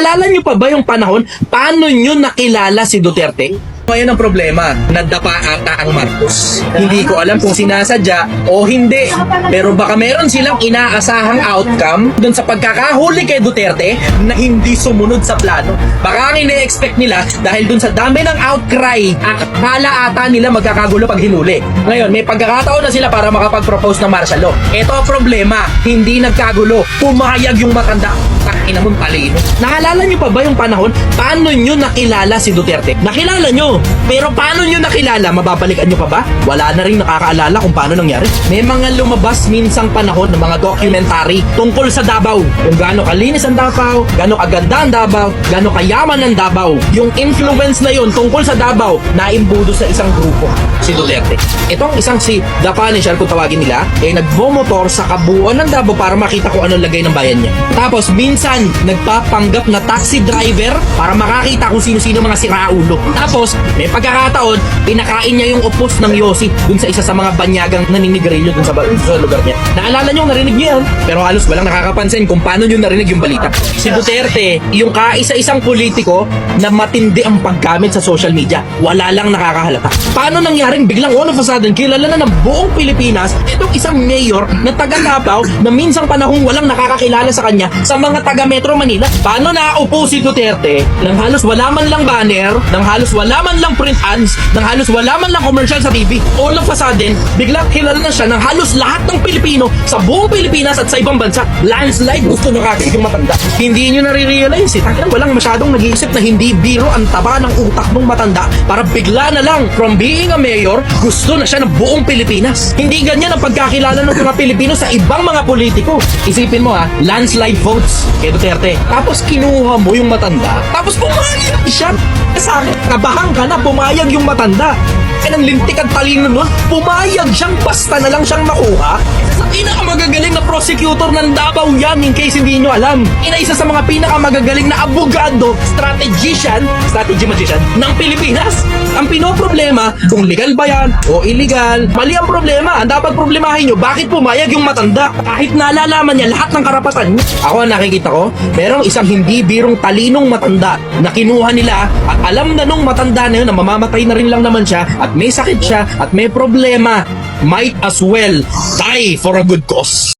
Alala niyo pa ba yung panahon paano niyo nakilala si Duterte? Ngayon ang problema, nadapa ata ang Marcos. Hindi ko alam kung sinasadya o hindi. Pero baka meron silang inaasahang outcome dun sa pagkakahuli kay Duterte na hindi sumunod sa plano. Baka ang ine-expect nila dahil dun sa dami ng outcry, akala ata nila magkakagulo pag hinuli. Ngayon, may pagkakataon na sila para makapag-propose ng martial law. Ito ang problema, hindi nagkagulo. Pumayag yung matanda. Takina mong talino. Naalala niyo pa ba yung panahon paano niyo nakilala si Duterte? Nakilala niyo. Pero paano nyo nakilala? Mababalikan nyo pa ba? Wala na rin nakakaalala kung paano nangyari. May mga lumabas minsang panahon ng mga documentary tungkol sa Davao. Kung gaano kalinis ang Davao, gaano kaganda ang Davao, gaano kayaman ang Davao. Yung influence na yun tungkol sa Davao naimbudo sa isang grupo, si Duterte. Itong isang si The Punisher, kung tawagin nila, nagmomotor sa kabuuan ng Davao para makita kung anong lagay ng bayan niya. Tapos minsan nagpapanggap na taxi driver para makakita kung sino-sino mga siraulo. Tapos may pagkakataon, pinakain niya yung upos ng Yossi dun sa isa sa mga banyagang naninigarilyo dun sa lugar niya. Naalala niyo, narinig niyo yan? Pero halos walang nakakapansin kung paano niyo narinig yung balita. Si Duterte, yung kaisa-isang politiko na matindi ang paggamit sa social media. Wala lang nakakahalata. Paano nangyaring biglang all of a sudden, kilala na ng buong Pilipinas itong isang mayor na taga Davao na minsang panahong walang nakakakilala sa kanya sa mga taga Metro Manila. Paano naupo si Duterte nang halos wala man lang banner, nang halos wala man lang print ads, nang halos wala man lang commercial sa TV, all of a sudden, biglang kilala na siya ng halos lahat ng Pilipino sa buong Pilipinas at sa ibang bansa. Landslide, gusto nyo kagad yung matanda. Hindi nyo nare-realize eh. Takina, walang masyadong nag-iisip na hindi biro ang taba ng utak ng matanda para bigla na lang, from being a mayor, gusto na siya ng buong Pilipinas. Hindi ganyan ang pagkakilala ng mga Pilipino sa ibang mga politiko. Isipin mo ha, landslide votes kay Duterte. Tapos kinuha mo yung matanda. Tapos pumayag siya. Sa akin, kabahan ka na, pumayag yung matanda. Kaya ng lintik at talino nun, pumayag siyang basta na lang siyang makuha. Sa pinakamagagaling na prosecutor ng Davao yan, in case hindi nyo alam. Isa sa mga pinakamagagaling na abogado, strategy magician ng Pilipinas. Ang pinoproblema, kung legal ba yan o illegal, mali ang problema. Ang dapat problemahin nyo, bakit pumayag yung matanda? Kahit nalalaman niya lahat ng karapatan niya. Ako ang nakikita ko, merong isang hindi birong talinong matanda na kinuha nila at alam na nung matanda na yun na mamamatay na rin lang naman siya at may sakit siya at may problema, might as well die for a good cause.